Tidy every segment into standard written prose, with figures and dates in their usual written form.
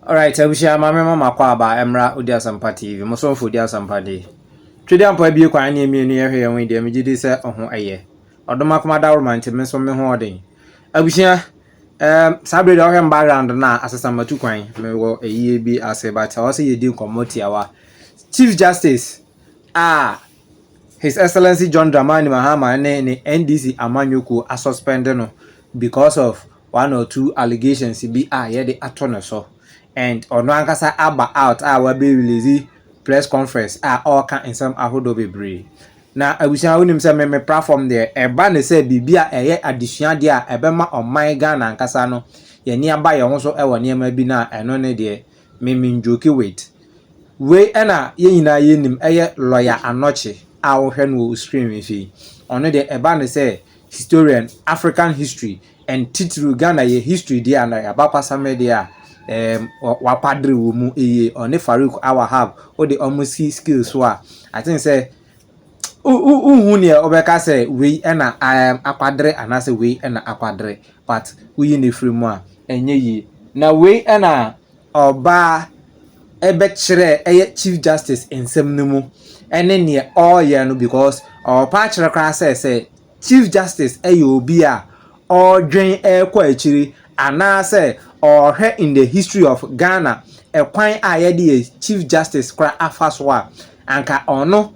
Alright, abusha mama mama kwa ba emra odi asampa TV. Mo so odi asampa de. Twede ampa bi kwa anya mienu ye hwe wen de megidi se oho eye. Odoma kuma da romanti me so me ho odin. Abusha sabre de ohwe background na asesa matu kwan me wo eyi bi ase but I say yedi nkomoti awa. Chief Justice His Excellency John Dramani Mahama ne NDC Amanyoko a suspend no because of one or two allegations bi ye de atono so. And ono ankasa aba out we be release press conference all kan ensam ahodo bebre na abusia wonim se me platform there eba ne se bibia eye adesua de ebema oman Ghana ankasa no ye ni aba ye ho so e woni ema bi na eno ne de me njoki wait we ena ye nyina ye nim eye lawyer Anoche wo hwe no screen fi ono de eba ne se historian African history and titru Ghana ye history dia na aba pasame dia wapadre wo mu oni Farouk Awahab o de almost skills so I think say hu ne obeka say we na akwadre anase we na akwadre but we ne free mu a enye yi na we na oba ebe kire Chief Justice ensem no mu ene ne all ye no because pa kire kra say Chief Justice obi a odwen kwa akiri anase or her in the history of Ghana kwan a Chief Justice kra afaso a anka ono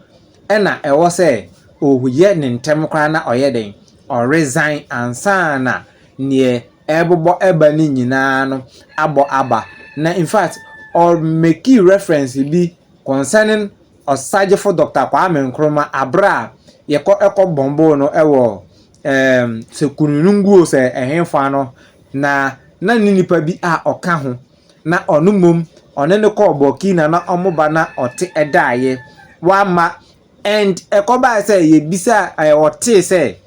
na ewo say ohuye ne ntem kra na oyeden or resign ansana ne ebobo eba ni nyina no aba na in fact or make reference bi concerning Osajefo Dr. Kwame Nkrumah abra eko bombo no ewo se kununungu se ehemfa no na nipa bi oka ho na onumom one ne ko Burkina na omoba na ote edaaye wama and ekoba say ye bisa ote say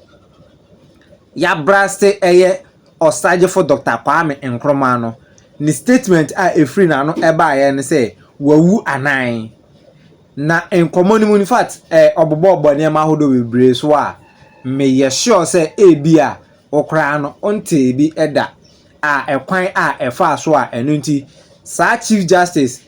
ya braste eye Osajefo Dr. Kwame Nkrumah no ni statement free na no ebaaye ne say wawu anan na enkomo ni in fact obobo ne ma hodo bebre so me ye sure say ebia okra no onte bi eda ekwan efa so eno nti sa Chief Justice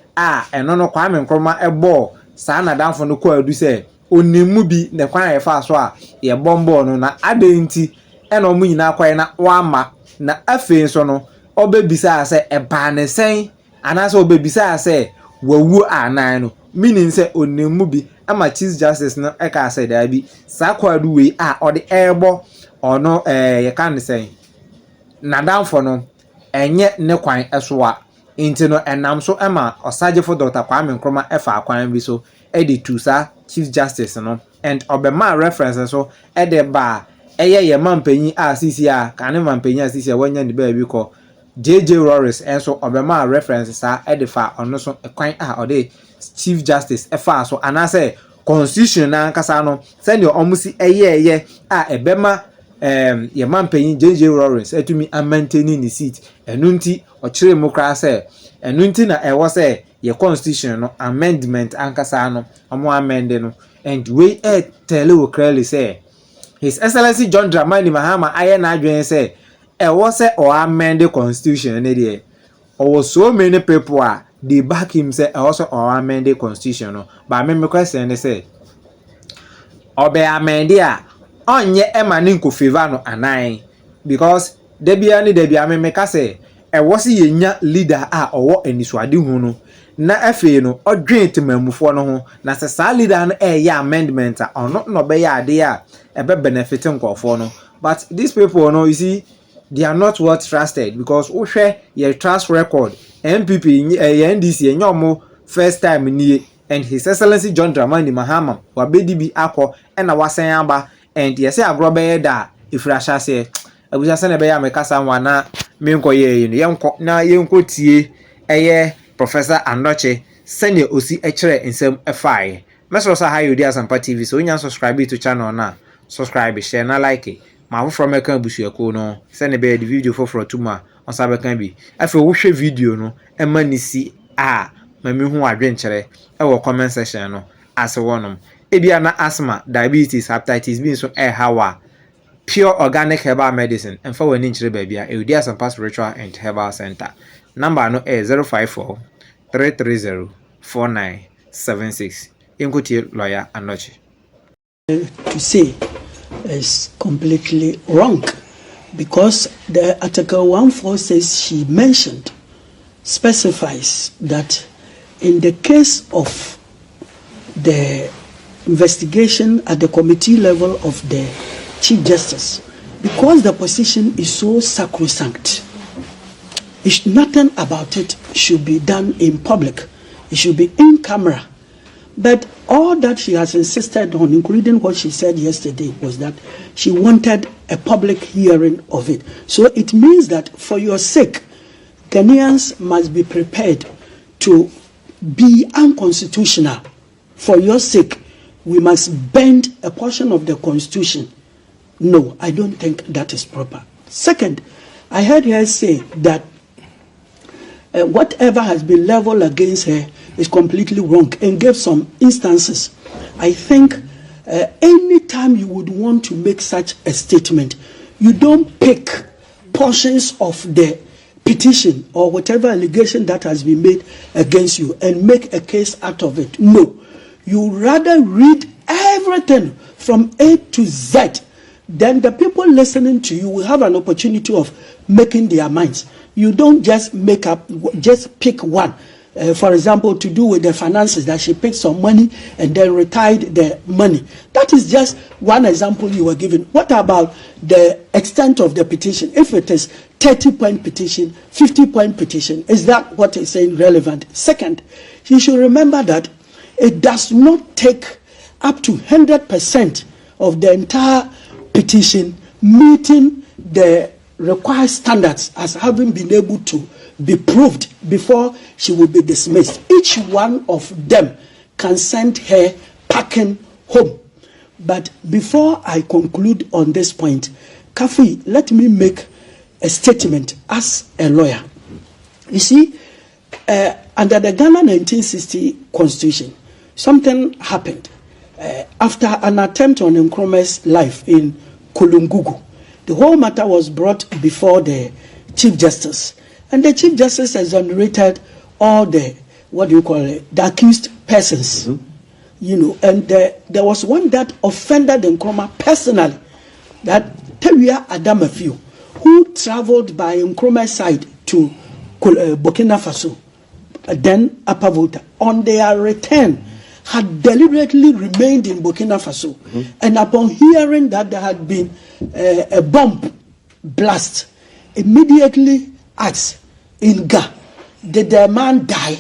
eno no Kwame Nkrumah ebo sa na danfo no ko adu say onimu bi ne kwan efa so ye bombo no na ade nti eno mu nyina kwan na wama na afen so no obebisa say eba ne sen anase obebisa say wawu anan no meaning say onimu bi ama Chief Justice no eka say da bi sa kwadu we ode ebo ono ye kan say na danfo no enye ne kwan esoa inti no enam so ema Osajefo Dr. Kwame Nkrumah efa kwan bi so edi tusa Chief Justice no and obema reference so ede ba eye ye mampanyi CC kan mampanyi CC wanya ne ba bi ko JJ Roris enso obema reference sa ede fa ono so kwan ode Chief Justice efa so anase constitution na nkasa no send your omusi eye ebema ye mampanyi JJ Rollins etumi maintaining ni seat enunti ochire mukra say enunti na ewo say ye constitution no amendment ankasa no omo amend no and we tell you clearly say His Excellency John Dramani Mahama aye na adwen say ewo say or amend the constitution ne there or so many people they back him say also or amend the constitution no but me question say obe amend onye emani nko favor no anan because debia amemeka say wosi yenya leader owo enisuade hu no na afi no odwen temamufo no ho na sa leader no ya amendment ono no be ya ade ebe benefit nkofo no but these people no you see they are not well trusted because ohwe your trust record MPP NDC enyomo first time ni and His Excellency John Dramani Mahama wabedi bi akọ na wasan aba and yes agrobe da ifrasha se abuja se na be ya mekasa wana menko ye no yenko na yenko tie eye Professor Anoche senior osi ekire ensem efai meso sa hayo di Asampa TV so nya subscribe to channel na subscribe share na like ma wo from ekan busuako no se na be di video for tuma on sa be kan bi afi wo hwe video no emanisi mami hu adwenkyere wo comment section no ase wonom ebia na asthma diabetes hepatitis B so hawa pure organic herbal medicine and for wani nkyere ba bia Udi Asampa Spiritual and Herbal Center Number no 054 330 4976. Inkuti lawyer Anochi. To say is completely wrong, because the Article 1.4 says she mentioned, specifies that in the case of the investigation at the committee level of the Chief Justice, because the position is so sacrosanct, nothing about it should be done in public. It should be in camera. But all that she has insisted on, including what she said yesterday, was that she wanted a public hearing of it. So it means that for your sake, Ghanaians must be prepared to be unconstitutional. For your sake, we must bend a portion of the Constitution. No, I don't think that is proper. Second, I heard her say that whatever has been leveled against her is completely wrong, and gave some instances. I think anytime you would want to make such a statement, you don't pick portions of the petition or whatever allegation that has been made against you and make a case out of it. No, you rather read everything from A to Z. Then the people listening to you will have an opportunity of making their minds. You don't just just pick one. For example, to do with the finances, that she picked some money and then retired the money. That is just one example you were given. What about the extent of the petition? If it is 30-point petition, 50-point petition, is that what is saying relevant? Second, you should remember that it does not take up to 100% of the entire petition meeting the required standards as having been able to be proved before she will be dismissed. Each one of them can send her packing home. But before I conclude on this point, Kafi, let me make a statement as a lawyer. You see, under the Ghana 1960 Constitution, something happened after an attempt on Nkrumah's life in Kulungugu. The whole matter was brought before the Chief Justice, and the Chief Justice exonerated all the, the accused persons. Mm-hmm. You know, and there was one that offended Nkrumah personally, that Tewia Adamafiu, who traveled by Nkrumah's side to Burkina Faso, then Upper Volta. On their return, had deliberately remained in Burkina Faso. Mm-hmm. And upon hearing that there had been a bomb blast, immediately asked in Ga, did the man die?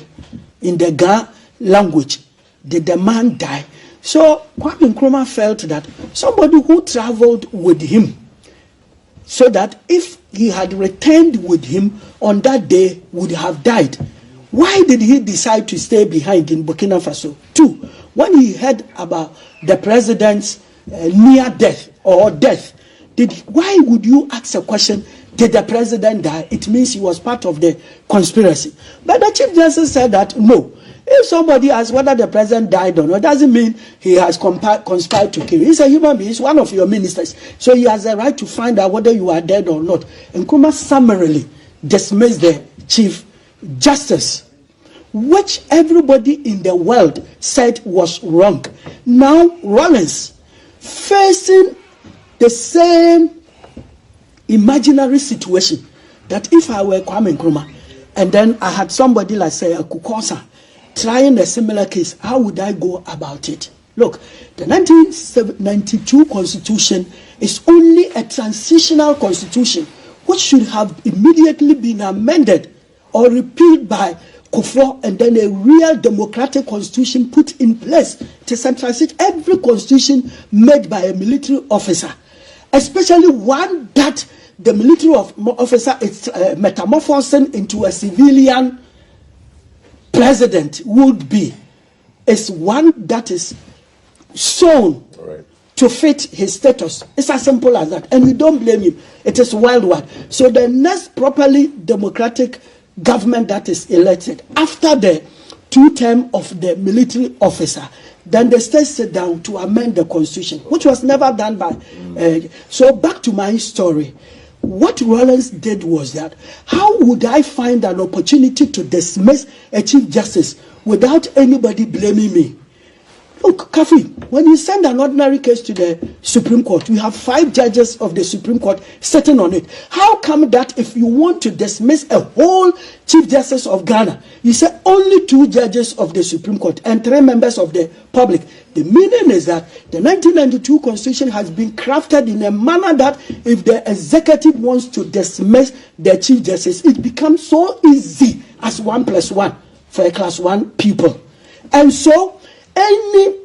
In the Ga language, did the man die? So Kwame Nkrumah felt that somebody who traveled with him, so that if he had returned with him on that day, would have died. Why did he decide to stay behind in Burkina Faso? Two, when he heard about the president's near death or death, why would you ask a question, did the president die? It means he was part of the conspiracy. But the Chief Justice said that no. If somebody asks whether the president died or not, it doesn't mean he has conspired to kill you. He's a human being. He's one of your ministers. So he has a right to find out whether you are dead or not. And Nkrumah summarily dismissed the Chief Justice, which everybody in the world said was wrong. Now Rawlings, facing the same imaginary situation, that if I were Kwame Nkrumah and then I had somebody like, say, a Kukosa trying a similar case, how would I go about it? Look, the 1992 Constitution is only a transitional constitution which should have immediately been amended or repealed by Kufuor, and then a real democratic constitution put in place to centralize every constitution made by a military officer, especially one that the military officer is metamorphosing into a civilian president would be, is one that is shown to fit his status. It's as simple as that. And we don't blame him. It is worldwide. So the next properly democratic government that is elected after the 2 term of the military officer, then the states sit down to amend the constitution, which was never done by. So back to my story. what Rawlings did was that, how would I find an opportunity to dismiss a Chief Justice without anybody blaming me? Look, Kafi, when you send an ordinary case to the Supreme Court, we have 5 judges of the Supreme Court sitting on it. How come that if you want to dismiss a whole Chief Justice of Ghana, you say only 2 judges of the Supreme Court and 3 members of the public? The meaning is that the 1992 Constitution has been crafted in a manner that if the executive wants to dismiss the Chief Justice, it becomes so easy as 1 + 1 for a class 1 pupil. And so, any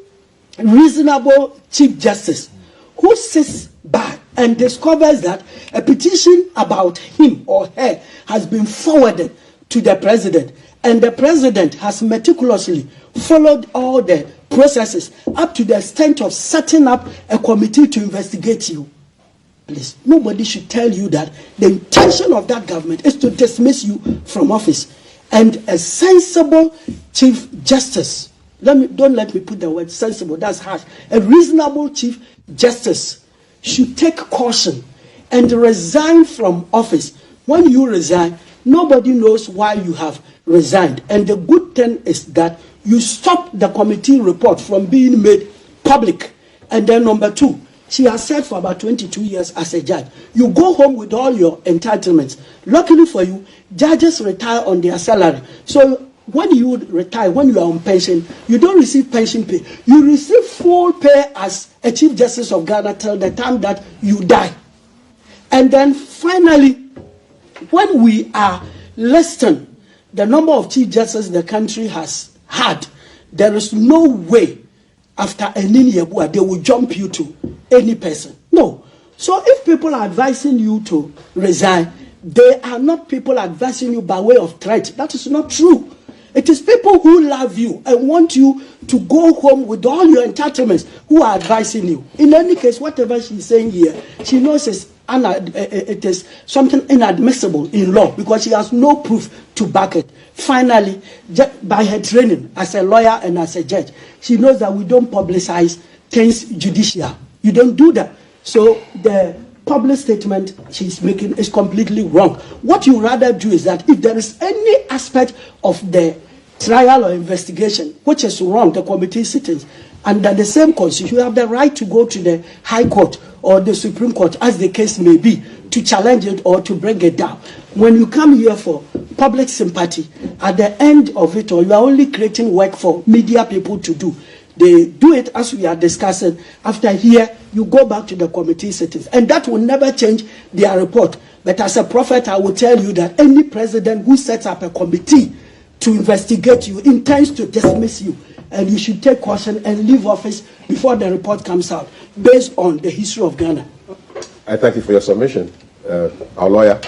reasonable Chief Justice who sits back and discovers that a petition about him or her has been forwarded to the president, and the president has meticulously followed all the processes up to the extent of setting up a committee to investigate you, please, nobody should tell you that the intention of that government is to dismiss you from office. And a sensible Chief Justice, don't let me put the word sensible, that's harsh. A reasonable Chief Justice should take caution and resign from office. When you resign, nobody knows why you have resigned. And the good thing is that you stop the committee report from being made public. And then number 2, she has served for about 22 years as a judge. You go home with all your entitlements. Luckily for you, judges retire on their salary. So when you retire, when you are on pension, you don't receive pension pay. You receive full pay as a Chief Justice of Ghana till the time that you die. And then finally, when we are listing the number of Chief Justices the country has had, there is no way after Enini Yeboah they will jump you to any person. No. So if people are advising you to resign, they are not people advising you by way of threat. That is not true. It is people who love you and want you to go home with all your entitlements who are advising you. In any case, whatever she's saying here, she knows it is something inadmissible in law because she has no proof to back it. Finally, by her training as a lawyer and as a judge, she knows that we don't publicize things judicial. You don't do that. So the public statement she's making is completely wrong. What you rather do is that if there is any aspect of the trial or investigation which is wrong, the committee sittings, under the same constitution, you have the right to go to the High Court or the Supreme Court, as the case may be, to challenge it or to bring it down. When you come here for public sympathy, at the end of it all, you are only creating work for media people to do. They do it as we are discussing. After here, you go back to the committee sittings. And that will never change their report. But as a prophet, I will tell you that any president who sets up a committee to investigate you intends to dismiss you. And you should take caution and leave office before the report comes out, based on the history of Ghana. I thank you for your submission, our lawyer,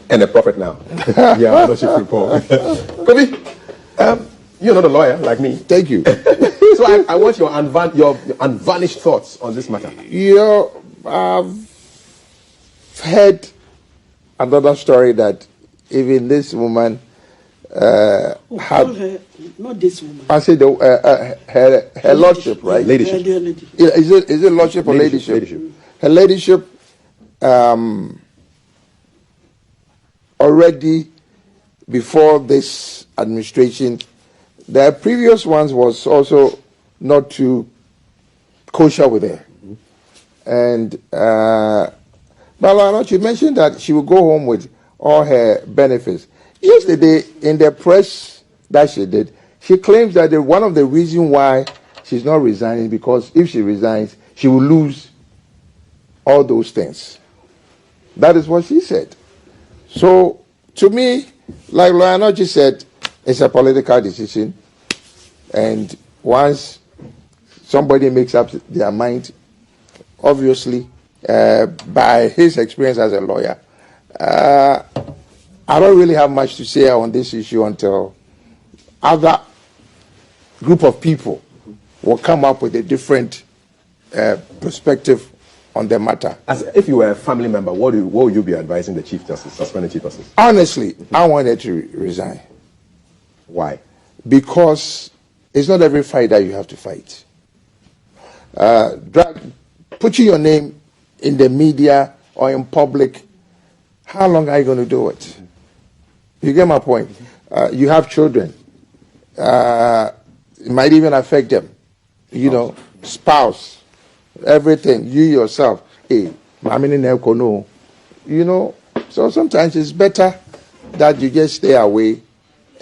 and a prophet now. Yeah, I know Chief report. Kobe, you're not a lawyer like me. Thank you. So I want your unvarnished thoughts on this matter. I've heard another story that even this woman had. Her, not this woman. I said her lordship, right? Ladyship. Is it lordship or ladyship? Ladyship. Her ladyship already before this administration. The previous ones was also not too kosher with her. And Malala, she mentioned that she would go home with all her benefits. Yesterday, in the press that she did, she claims that one of the reasons why she's not resigning because if she resigns, she will lose all those things. That is what she said. So, to me, like Loyanoji said, it's a political decision. And once somebody makes up their mind, obviously, by his experience as a lawyer, I don't really have much to say on this issue until other group of people will come up with a different perspective on the matter. As if you were a family member, what would you be advising the Chief Justice, suspended Chief Justice? Honestly, I wanted to resign. Why? Because it's not every fight that you have to fight. Putting your name in the media or in public how long are you going to do it? You get my point? You have children. It might even affect them. You know, spouse, everything, you yourself. Hey, you know, so sometimes it's better that you just stay away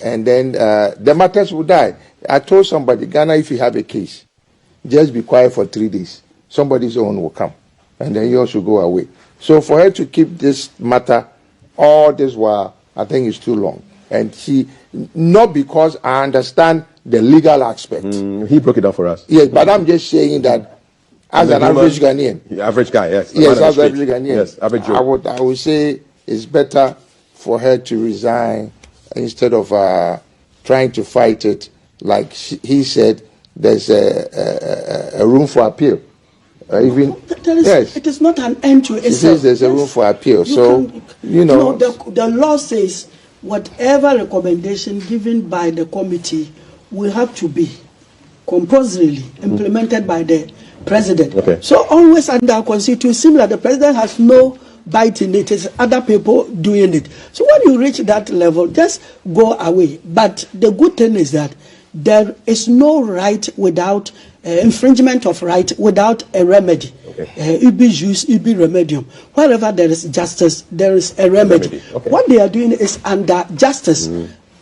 and then the matters will die. I told somebody, Ghana, if you have a case, just be quiet for 3 days. Somebody's own will come and then yours will go away. So for her to keep this matter all this while, I think it's too long. And she, not because I understand the legal aspect. He broke it down for us. Yes, but I'm just saying that as an average Ghanaian. The average guy, yes. Yes, as an average Ghanaian. Yes, average Joe. I would say it's better for her to resign instead of trying to fight it. Like he said, there's a room for appeal. Yes. It is not an end to itself. She says there's a room for appeal. You know. The law says whatever recommendation given by the committee will have to be compulsorily implemented by the president. Okay. So always under our constitution, similar, the president has no bite in it. It's other people doing it. So when you reach that level, just go away. But the good thing is that there is no right without infringement of right without a remedy. It be jus, it be remedium. Wherever there is justice, there is a remedy. Okay. What they are doing is under justice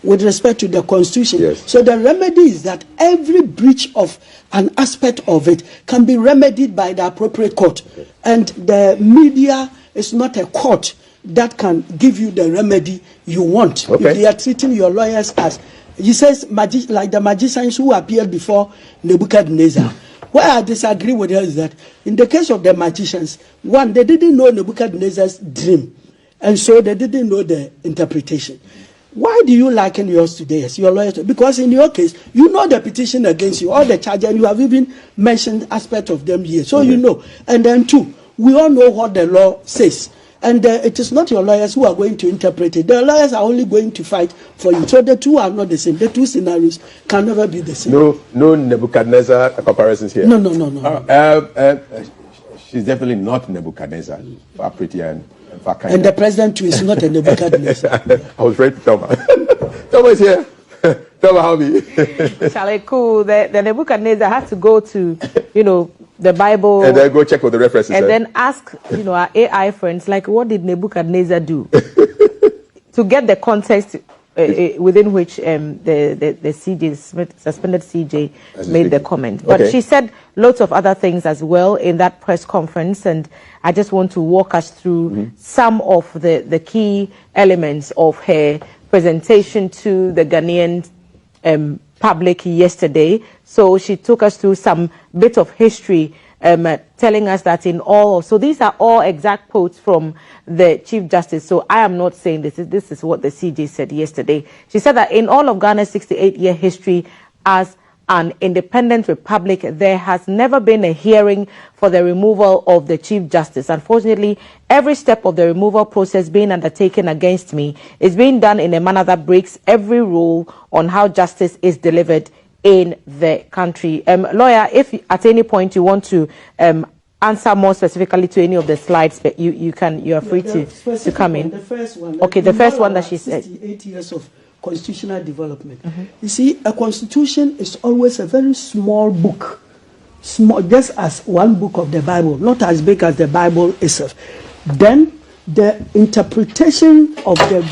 with respect to the constitution. Yes. So the remedy is that every breach of an aspect of it can be remedied by the appropriate court. Okay. And the media is not a court that can give you the remedy you want. Okay. If they are treating your lawyers as, he says, like the magicians who appeared before Nebuchadnezzar. Where I disagree with her is that in the case of the magicians, one, they didn't know Nebuchadnezzar's dream, and so they didn't know the interpretation. Why do you liken yours today as your lawyer? Because in your case, you know the petition against you, all the charges, and you have even mentioned aspect of them here. So you know. And then two, we all know what the law says. And it is not your lawyers who are going to interpret it. The lawyers are only going to fight for you. So the two are not the same. The two scenarios can never be the same. No Nebuchadnezzar comparisons here. No. She's definitely not Nebuchadnezzar. Far prettier and far kinder. And the president too is not a Nebuchadnezzar. I was ready to tell her. Thelma is here. Thelma, how me? Charlie, cool. The Nebuchadnezzar had to go to, the Bible. And then go check what the references and then ask, our AI friends, like, what did Nebuchadnezzar do? To get the context within which the CJ, suspended CJ, made the comment. But she said lots of other things as well in that press conference, and I just want to walk us through some of the key elements of her presentation to the Ghanaian public yesterday. So she took us through some bit of history, telling us that in all, so these are all exact quotes from the Chief Justice. So I am not saying this is what the CJ said yesterday. She said that in all of Ghana's 68-year history as an independent republic, there has never been a hearing for the removal of the Chief Justice. Unfortunately, every step of the removal process being undertaken against me is being done in a manner that breaks every rule on how justice is delivered in the country. Lawyer, if at any point you want to answer more specifically to any of the slides, but you are free to come in. The first one. Okay, the first one that she said. 68 years of constitutional development. You see, a constitution is always a very small book, small, just as one book of the Bible, not as big as the Bible itself. Then the interpretation of the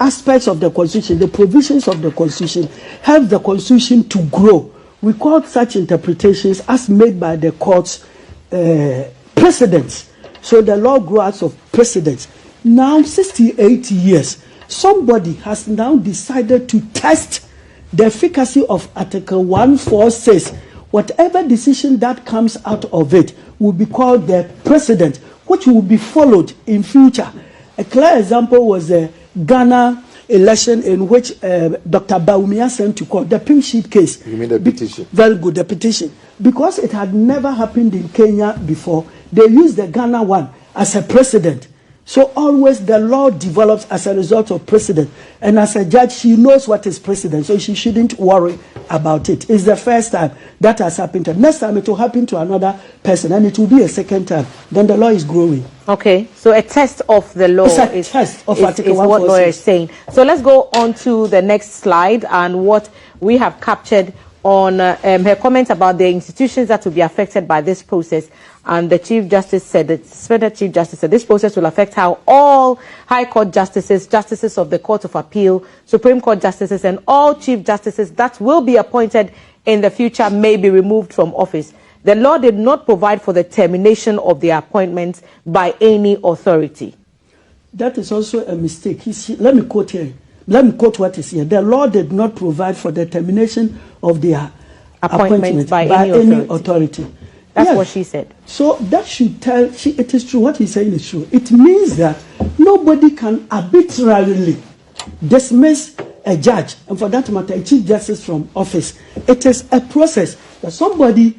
aspects of the constitution, the provisions of the constitution, help the constitution to grow. We call such interpretations as made by the courts precedents. So the law grows out of precedents. Now 68 years. Somebody has now decided to test the efficacy of Article 146. Whatever decision that comes out of it will be called the precedent, which will be followed in future. A clear example was the Ghana election in which Dr. Bawumia sent to court, the pink sheet case. You mean the petition? Very good, the petition. Because it had never happened in Kenya before, they used the Ghana one as a precedent. So always the law develops as a result of precedent. And as a judge, she knows what is precedent, so she shouldn't worry about it. It's the first time that has happened to her. Next time it will happen to another person, and it will be a second time. Then the law is growing. Okay, so a test of the law is what lawyer is saying. So let's go on to the next slide and what we have captured on her comments about the institutions that will be affected by this process. And the Chief Justice said, the suspended Chief Justice said, this process will affect how all High Court justices, justices of the Court of Appeal, Supreme Court justices, and all Chief Justices that will be appointed in the future may be removed from office. The law did not provide for the termination of their appointments by any authority. That is also a mistake. Let me quote here. Let me quote what is here. The law did not provide for the termination of their appointments by any authority. That's what she said. So that should tell, it is true, what he's saying is true. It means that nobody can arbitrarily dismiss a judge, and for that matter, a Chief Justice from office. It is a process that somebody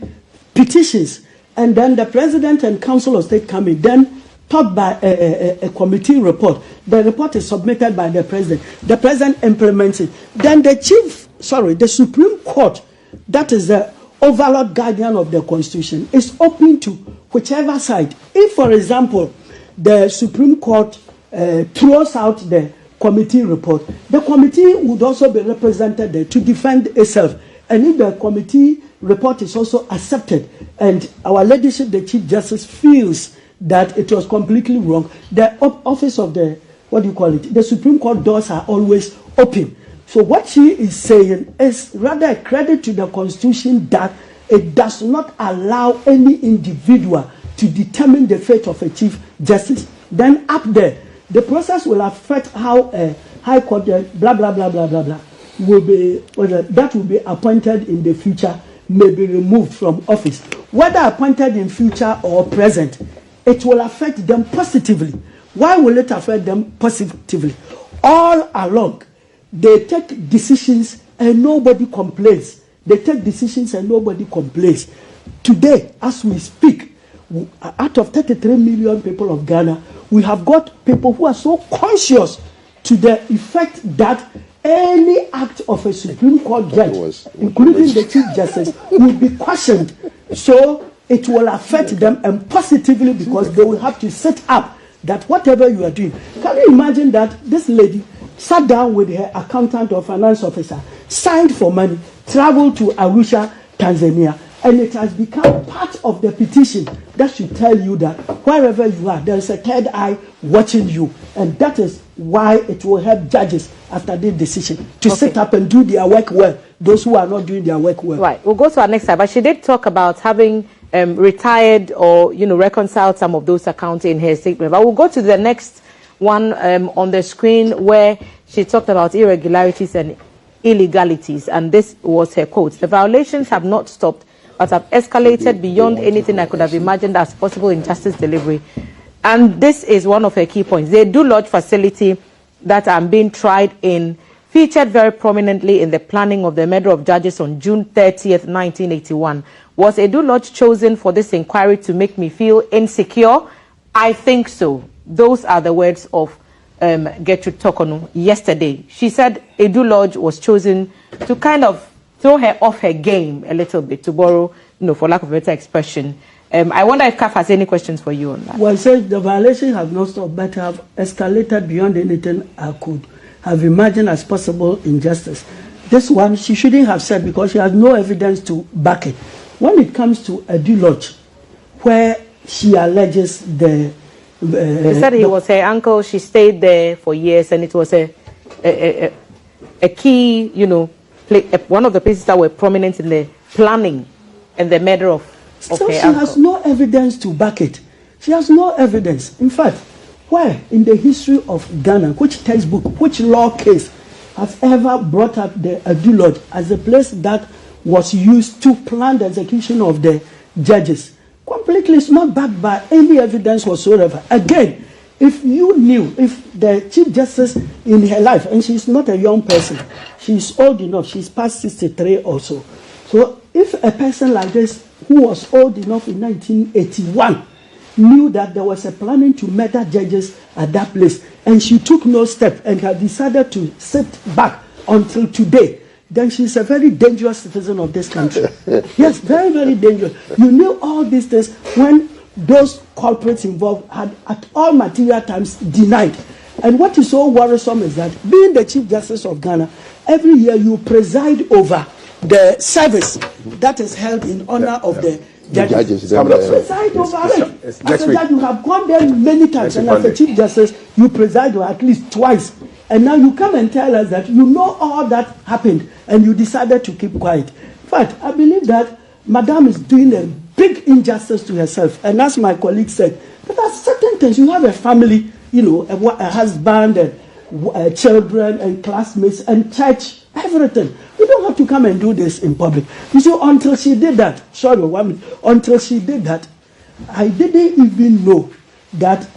petitions, and then the President and Council of State come in, then topped by a committee report. The report is submitted by the President. The President implements it. Then the Supreme Court, that is the overlord guardian of the Constitution, is open to whichever side. If, for example, the Supreme Court throws out the committee report, the committee would also be represented there to defend itself. And if the committee report is also accepted and our leadership, the Chief Justice, feels that it was completely wrong, the office of the, the Supreme Court doors are always open. So what she is saying is rather a credit to the Constitution that it does not allow any individual to determine the fate of a Chief Justice. Then up there, the process will affect how a High Court, blah, blah, blah, blah, blah, blah, will be, that will be appointed in the future, may be removed from office. Whether appointed in future or present, it will affect them positively. Why will it affect them positively? All along, they take decisions and nobody complains. They take decisions and nobody complains. Today, as we speak, out of 33 million people of Ghana, we have got people who are so conscious to the effect that any act of a Supreme Court judge, including the Chief Justice, will be questioned. So it will affect them, and positively, because they will have to set up that whatever you are doing. Can you imagine that this lady sat down with her accountant or finance officer, signed for money, traveled to Arusha, Tanzania, and it has become part of the petition? That should tell you that wherever you are, there is a third eye watching you. And that is why it will help judges after this decision to set up and do their work well, those who are not doing their work well. Right, we'll go to our next slide. But she did talk about having retired or, reconciled some of those accounts in her statement. But we'll go to the next one on the screen, where she talked about irregularities and illegalities. And this was her quote: "The violations have not stopped, but have escalated beyond anything I could have imagined as possible in justice delivery." And this is one of her key points. The Edu Lodge facility that I'm being tried in featured very prominently in the planning of the murder of judges on June 30th, 1981. Was Edu Lodge chosen for this inquiry to make me feel insecure? I think so. Those are the words of Gertrude Tokonu yesterday. She said Edu Lodge was chosen to kind of throw her off her game a little bit, to borrow, for lack of a better expression. I wonder if CAF has any questions for you on that. Well, so the violations have not stopped, but have escalated beyond anything I could have imagined as possible in justice. This one she shouldn't have said, because she has no evidence to back it. When it comes to Edu Lodge, where she alleges the... she said he was her uncle. She stayed there for years, and it was a key, one of the places that were prominent in the planning and the murder of so her she uncle. Has no evidence to back it. She has no evidence. In fact, where in the history of Ghana, which textbook, which law case has ever brought up the Edu Lodge as a place that was used to plan the execution of the judges? Completely, it's not backed by any evidence whatsoever. Again, if you knew, if the Chief Justice in her life, and she's not a young person, she's old enough, she's past 63 or so. So if a person like this, who was old enough in 1981, knew that there was a planning to murder judges at that place, and she took no step and had decided to sit back until today, then she's a very dangerous citizen of this country. Yes, very, very dangerous. You knew all these things when those culprits involved had at all material times denied. And what is so worrisome is that being the Chief Justice of Ghana, every year you preside over the service that is held in honor of the judges. Preside over it. As a judge, you have gone there many times, and as a Chief Justice, you preside over at least twice. And now you come and tell us that you know all that happened, and you decided to keep quiet. But I believe that Madame is doing a big injustice to herself. And as my colleague said, there are certain things. You have a family, you know, a husband, and children, and classmates, and church, everything. You don't have to come and do this in public. You see, until she did that, until she did that, I didn't even know that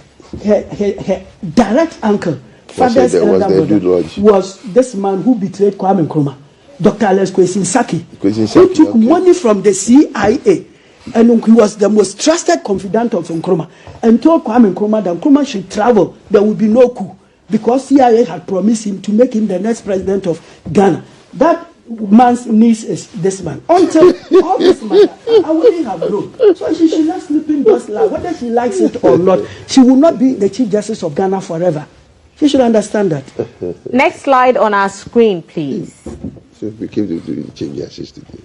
her direct uncle, father's elder brother, was this man who betrayed Kwame Nkrumah, Dr. Alex Kwesi Saki, who took money from the CIA, and he was the most trusted confidant of Nkrumah, and told Kwame Nkrumah that Nkrumah should travel, there would be no coup, because CIA had promised him to make him the next president of Ghana. That man's niece is this man. Until all this matter, I wouldn't have known. So she should not sleep in those lies. Whether she likes it or not, she will not be the Chief Justice of Ghana forever. She should understand that. Next slide on our screen, please. So we came to do Chief Justice today.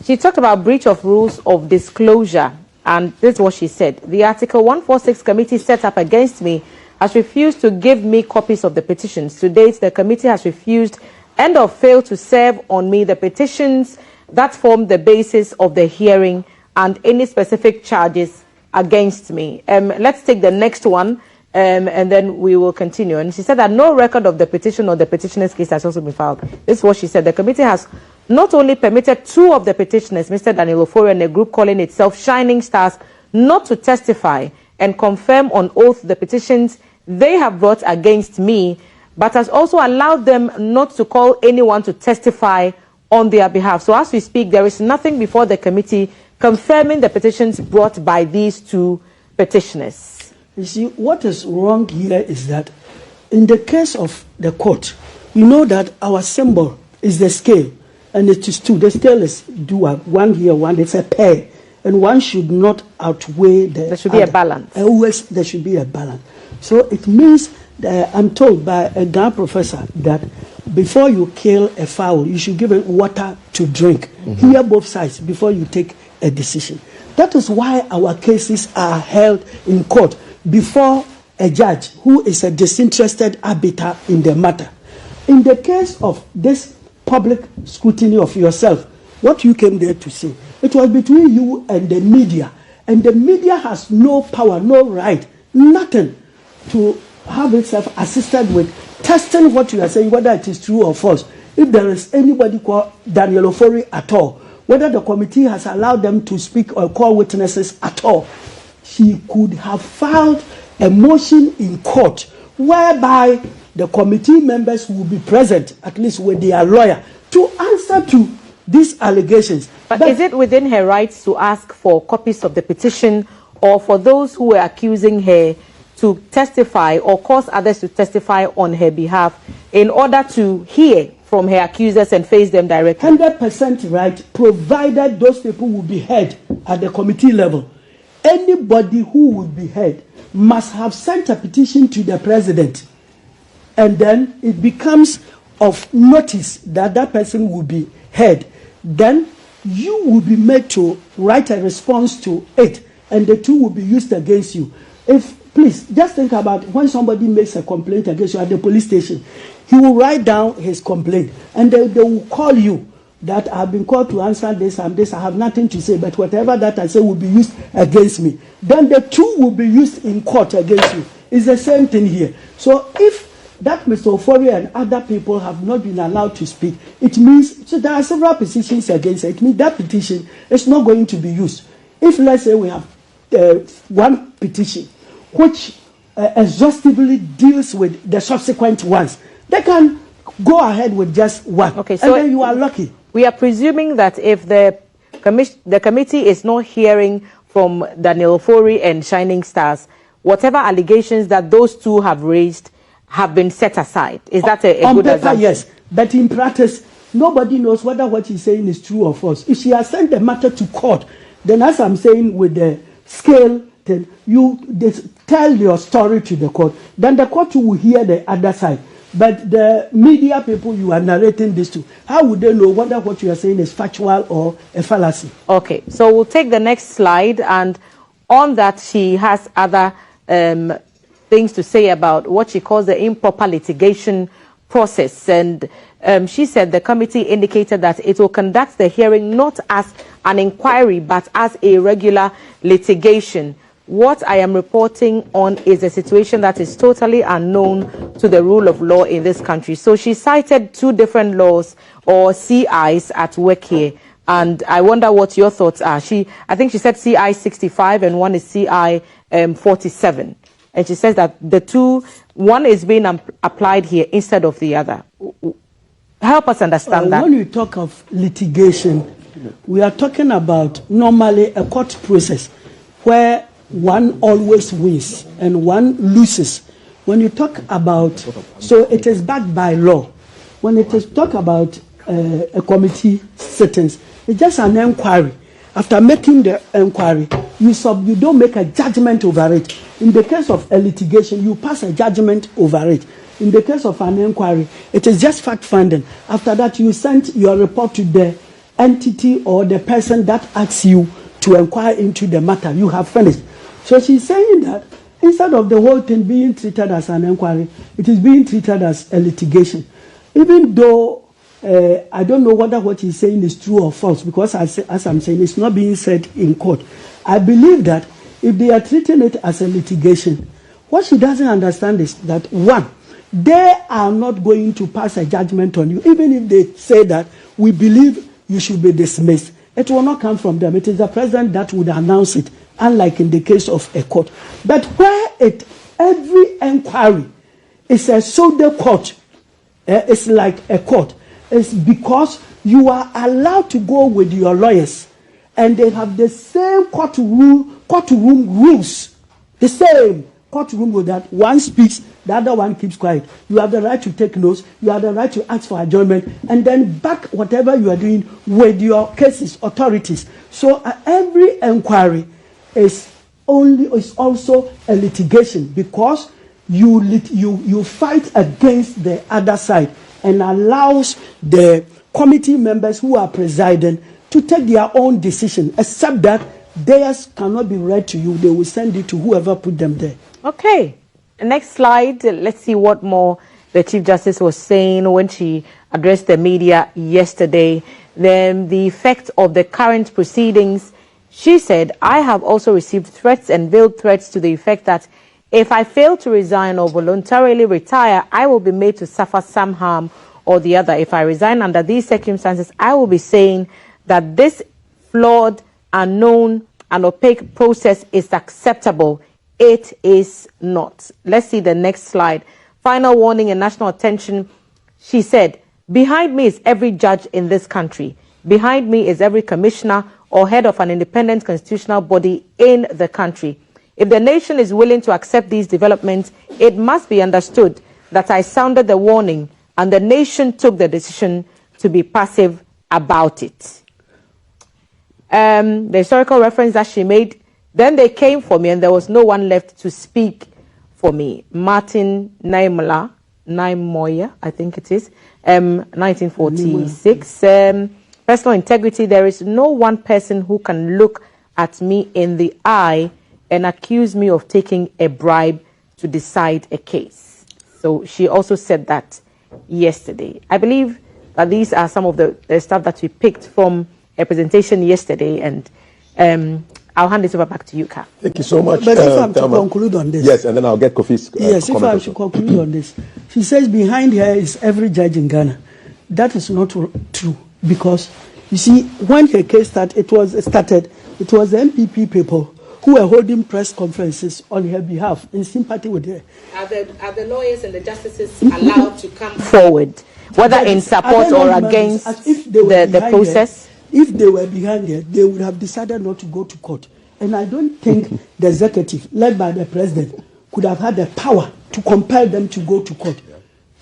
She talked about breach of rules of disclosure, and this is what she said. The Article 146 committee set up against me has refused to give me copies of the petitions. To date, the committee has refused and or failed to serve on me the petitions that form the basis of the hearing and any specific charges against me. Let's take the next one, and then we will continue. And she said that no record of the petition or the petitioner's case has also been filed. This is what she said. The committee has not only permitted two of the petitioners, Mr. Daniel Ofori and a group calling itself Shining Stars, not to testify and confirm on oath the petitions they have brought against me, but has also allowed them not to call anyone to testify on their behalf. So as we speak, there is nothing before the committee confirming the petitions brought by these two petitioners. You see, what is wrong here is that in the case of the court, you know that our symbol is the scale, and it is two. The scale is dual, one here, one, it's a pair, and one should not outweigh the There should be a balance. Always there should be a balance. So it means that I'm told by a Ghana professor that before you kill a fowl, you should give it water to drink. Hear both sides before you take a decision. That is why our cases are held in court before a judge who is a disinterested arbiter in the matter. In the case of this public scrutiny of yourself, what you came there to say, it was between you and the media has no power, no right, nothing to have itself assisted with testing what you are saying, whether it is true or false. If there is anybody called Daniel Ofori at all, whether the committee has allowed them to speak or call witnesses at all, she could have filed a motion in court whereby the committee members will be present, at least with their lawyer, to answer to these allegations. But is it within her rights to ask for copies of the petition, or for those who were accusing her to testify or cause others to testify on her behalf in order to hear from her accusers and face them directly? 100% right, provided those people will be heard at the committee level. Anybody who would be heard must have sent a petition to the president, and then it becomes of notice that that person will be heard. Then you will be made to write a response to it, and the two will be used against you. Please, just think about when somebody makes a complaint against you at the police station. He will write down his complaint, and they will call you that I have been called to answer this and this. I have nothing to say, but whatever that I say will be used against me. Then the two will be used in court against you. It's the same thing here. So if that Mr. Ofori and other people have not been allowed to speak, it means so there are several petitions against it. It means that petition is not going to be used. If, let's say, we have one petition which exhaustively deals with the subsequent ones, they can go ahead with just one. Okay, so and then you are lucky. We are presuming that if the the committee is not hearing from Daniel Ofori and Shining Stars. Whatever allegations that those two have raised have been set aside. Is that a good paper, assumption? yes, but in practice, nobody knows whether what he's saying is true or false. If she has sent the matter to court, then as I'm saying with the scale, then tell your story to the court. Then the court will hear the other side. But the media people you are narrating this to, how would they know whether what you are saying is factual or a fallacy? Okay, so we'll take the next slide, and on that she has other things to say about what she calls the improper litigation process. And she said the committee indicated that it will conduct the hearing not as an inquiry but as a regular litigation. What I am reporting on is a situation that is totally unknown to the rule of law in this country. So she cited two different laws or CIs at work here. And I wonder what your thoughts are. I think she said CI 65 and one is CI 47. And she says that one is being applied here instead of the other. Help us understand that. When you talk of litigation, we are talking about normally a court process where one always wins and one loses. When you talk about, so it is backed by law. When it is talk about a committee sittings, it's just an inquiry. After making the inquiry, you don't make a judgment over it. In the case of a litigation, you pass a judgment over it. In the case of an inquiry, it is just fact-finding. After that, you send your report to the entity or the person that asks you to inquire into the matter. You have finished. So she's saying that instead of the whole thing being treated as an inquiry, it is being treated as a litigation. Even though I don't know whether what he's saying is true or false, because as I'm saying, it's not being said in court. I believe that if they are treating it as a litigation, what she doesn't understand is that, one, they are not going to pass a judgment on you. Even if they say that we believe you should be dismissed, it will not come from them. It is the president that would announce it, unlike in the case of a court. But where every inquiry is a pseudo court, it's like a court. It's because you are allowed to go with your lawyers, and they have the same courtroom rules, the same courtroom rule that one speaks, the other one keeps quiet. You have the right to take notes, you have the right to ask for adjournment, and then back whatever you are doing with your cases, authorities. So every inquiry is also a litigation, because you fight against the other side and allows the committee members who are presiding to take their own decision, except that theirs cannot be read to you. They will send it to whoever put them there. Okay. Next slide. Let's see what more the Chief Justice was saying when she addressed the media yesterday. Then the effect of the current proceedings. She said, I have also received threats and veiled threats to the effect that if I fail to resign or voluntarily retire, I will be made to suffer some harm or the other. If I resign under these circumstances, I will be saying that this flawed, unknown, and opaque process is acceptable. It is not. Let's see the next slide. Final warning and national attention. She said, behind me is every judge in this country. Behind me is every commissioner or head of an independent constitutional body in the country. If the nation is willing to accept these developments, it must be understood that I sounded the warning and the nation took the decision to be passive about it. The historical reference that she made, then they came for me and there was no one left to speak for me. Martin Niemöller, I think it is, 1946. Personal integrity, there is no one person who can look at me in the eye and accuse me of taking a bribe to decide a case. So she also said that yesterday. I believe that these are some of the stuff that we picked from a presentation yesterday, and I'll hand it over back to you, Ka. Thank you so much. But if I'm to conclude on this. Yes, and then I'll get Kofi's yes, if I should conclude on this. She says behind her is every judge in Ghana. That is not true, because, you see, when her case started, it was the MPP people who were holding press conferences on her behalf in sympathy with her. Are the lawyers and the justices allowed to come forward, whether in support or against the process? if they were behind there, they would have decided not to go to court. And I don't think the executive, led by the president, could have had the power to compel them to go to court.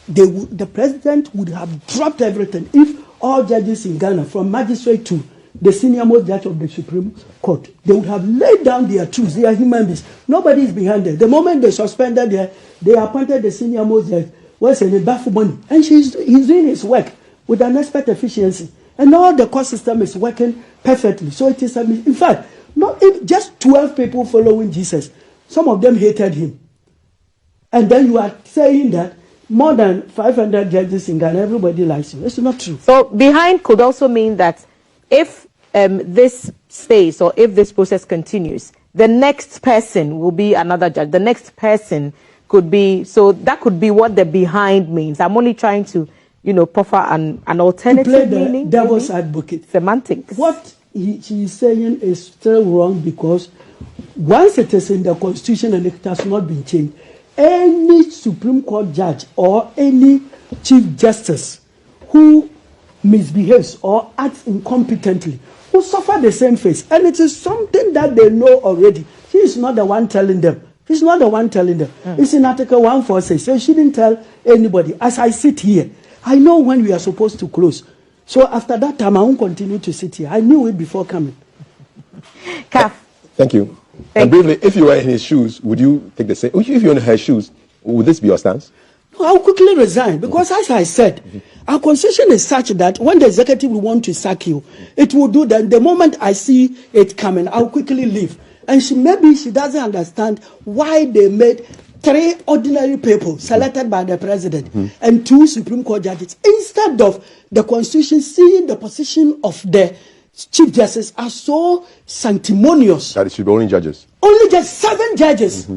The president would have dropped everything if all judges in Ghana, from magistrate to the senior most judge of the Supreme Court, they would have laid down their truths. They are human beings. Nobody is behind them. The moment they suspended they appointed the senior most judge, what's in the baffle money, and he's doing his work with an expert efficiency, and all the court system is working perfectly. So it is, in fact, just 12 people following Jesus. Some of them hated him, and then you are saying that more than 500 judges in Ghana, everybody likes him. It's not true. So behind could also mean that if this stays or if this process continues, the next person will be another judge. The next person could be, so that could be what the behind means. I'm only trying to, proffer an alternative play the meaning. Devil's advocate. Semantics. What he is saying is still wrong, because once it is in the Constitution and it has not been changed, any Supreme Court judge or any Chief Justice who misbehaves or acts incompetently will suffer the same fate. And it is something that they know already. He is not the one telling them. He's not the one telling them. It's in Article 146. So he shouldn't tell anybody. As I sit here, I know when we are supposed to close. So after that time, I won't continue to sit here. I knew it before coming. Kaf. Thank you. And briefly, if you were in his shoes, would you take the same? If you're in her shoes, would this be your stance? I'll quickly resign, because as I said, our constitution is such that when the executive will want to sack you, it will do that. The moment I see it coming, I'll quickly leave. And maybe she doesn't understand why they made 3 ordinary people selected by the president and 2 Supreme Court judges, instead of the constitution seeing the position of the Chief Justice as so sanctimonious. That it should be only judges. Only just 7 judges.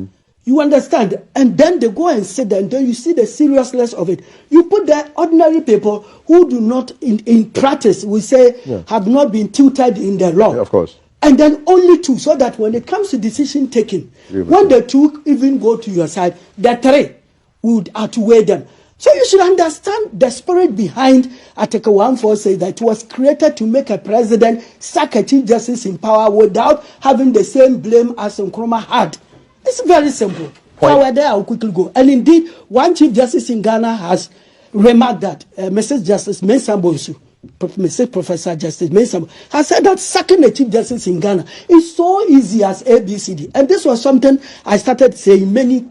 You understand? And then they go and sit there, and then you see the seriousness of it. You put the ordinary people who do not, in practice, we say, have not been tutored in the law. Yeah, of course. And then only 2, so that when it comes to decision taking, when the 2 even go to your side, the 3 would outweigh them. So you should understand the spirit behind Article 146, that it was created to make a president sack a Chief Justice in power without having the same blame as Nkrumah had. It's very simple. So there, I'll quickly go. And indeed, one Chief Justice in Ghana has remarked that Mrs. Justice Mensah Bonsu, Mrs. Professor Justice Mensah, has said that sacking a Chief Justice in Ghana is so easy as ABCD. And this was something I started saying many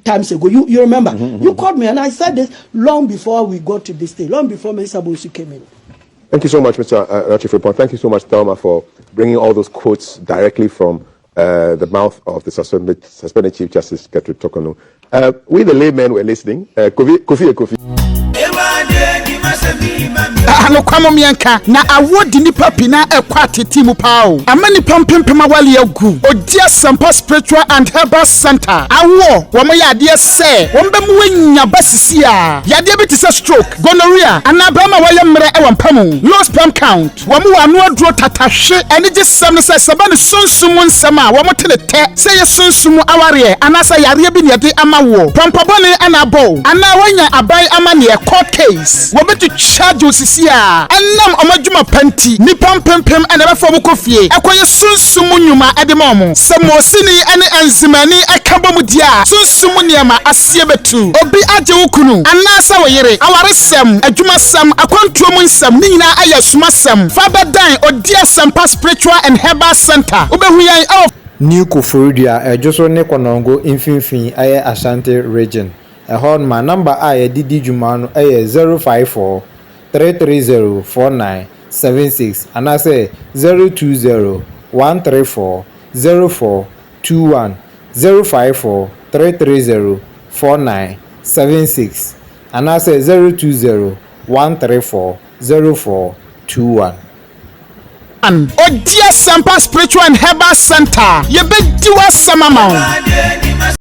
times ago. You remember? You called me and I said this long before we got to this day, long before Mensah Bonsu came in. Thank you so much, Mr. Rachi Frimpong. Thank you so much, Thelma, for bringing all those quotes directly from the mouth of the suspended Chief Justice, Gertrude Torkornoo. We, the laymen, were listening. Kofi. Ano kwamo mianka na awodi nipa pina ekwate timu pao amani pampempema wale agu odia sampa spiritual and herbal center awo womo yade se wombe muwenya basisi a yade beti se stroke gonorrhea anabama waye mre e wampamu low sperm count womo wanu aduro tatahwe ene je sam se sabane sunsumu nsama womo telete se ye sunsumu aware anasa yare bi ne yade amawo pampabone anabo ana wanya abai amane e court case wobetu charge osisi a enam omadwuma panti ni pampempem ene be fo kofie ekoye sunsumu nyuma edemom se mosini ene enzimani akabom dia sunsumu niama asie betu obi age wukunu anasa woyere awaresem adwuma sam akwantuom nsam ni nyina aya sumasem fabadan odia sampa spiritual and herbal center obehuyan New Koforidua ejoso ne konongo infinfin aye Ashanti region ehon ma number aye didi dwuma no aye 054 330 4976 and I say 020 134 0421 054 330 4976 and I say 020 134 0421. Odia Sampa Spiritual and Herbal Center. Ye be diwa samamao.